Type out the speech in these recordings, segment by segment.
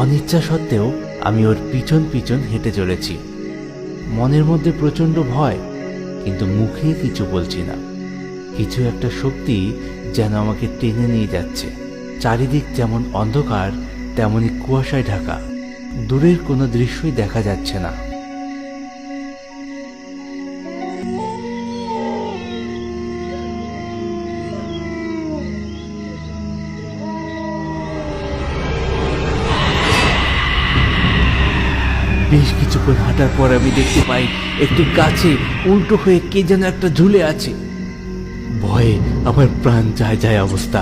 অনিচ্ছা সত্ত্বেও আমি ওর পিছন পিছন হেঁটে চলেছি। মনের মধ্যে প্রচন্ড ভয়, কিন্তু মুখে কিছু বলছি না। কিছু একটা শক্তি যেন আমাকে টেনে নিয়ে যাচ্ছে। চারিদিক যেমন অন্ধকার, তেমনি কুয়াশায় ঢাকা। দূরের কোনো দৃশ্যই দেখা যাচ্ছে না। বেশ কিছুক্ষণ হাঁটার পর আমি দেখতে পাই একটি গাছে উল্টো হয়ে কে যেন একটা ঝুলে আছে। ভয়ে আমার প্রাণ যায় যায় অবস্থা।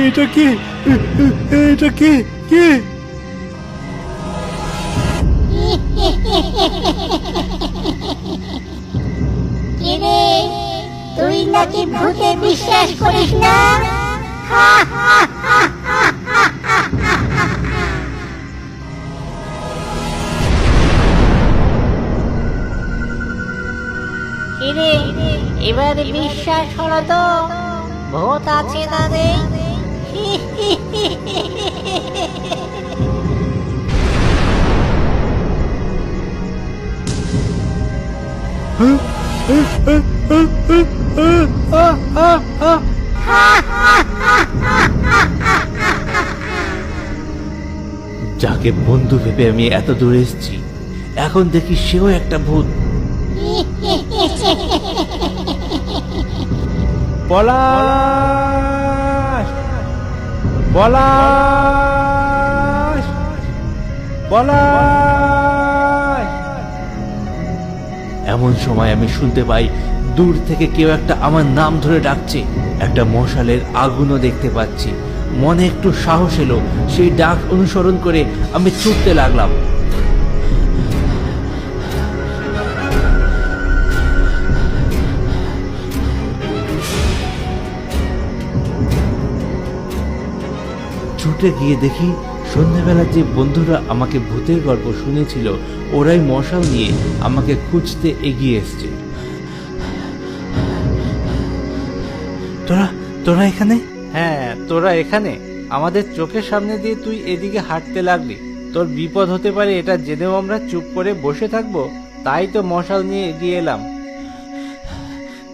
এটা কে? এটা কে? কে? কিরে, তুই নাকি ভূতে বিশ্বাস করিস না? কিরে, এবারে বিশ্বাস হলো তো ভূত আছে না নেই? যাকে বন্ধু ভেবে আমি এত দূরে এসেছি, এখন দেখি সেও একটা ভূত। পলাশ! পলাশ! পলাশ! এমন সময় আমি শুনতে পাই দূর থেকে কেউ একটা আমার নাম ধরে ডাকছে। একটা মশালের আগুনও দেখতে পাচ্ছি। মনে একটু সাহস এলো, সেই ডাক অনুসরণ করে আমি ছুটতে লাগলাম। ছুটে গিয়ে দেখি সন্ধ্যাবেলা যে বন্ধুরা আমাকে ভূতের গল্প শুনেছিল, ওরাই মশাল নিয়ে আমাকে খুঁজতে এগিয়ে এসছে। তোরা তোরা এখানে? হ্যাঁ, তোরা এখানে? আমাদের চোখের সামনে দিয়ে তুই এদিকে হাঁটতে লাগলি। তোর বিপদ হতে পারে এটা জেনেও আমরা চুপ করে বসে থাকবো, তাই তো মশাল নিয়ে এগিয়ে এলাম।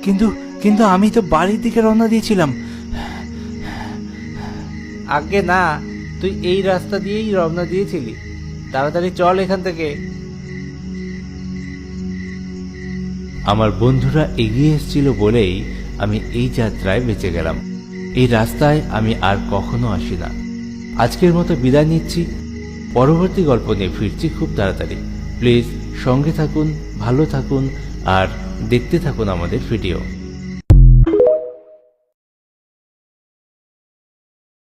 কিন্তু কিন্তু আমি তো বাড়ির দিকে রওনা দিয়েছিলাম। আগে না, তুই এই রাস্তা দিয়েই রওনা দিয়েছিলি। তাড়াতাড়ি চল এখান থেকে। আমার বন্ধুরা এগিয়ে এসেছিল বলেই আমি এই যাত্রায় বেঁচে গেলাম। এই রাস্তায় আমি আর কখনো আসি না। আজকের মতো বিদায় নিচ্ছি। পরবর্তী গল্প নিয়ে ফিরছি খুব তাড়াতাড়ি। প্লিজ সঙ্গে থাকুন, ভালো থাকুন আর দেখতে থাকুন আমাদের ভিডিও।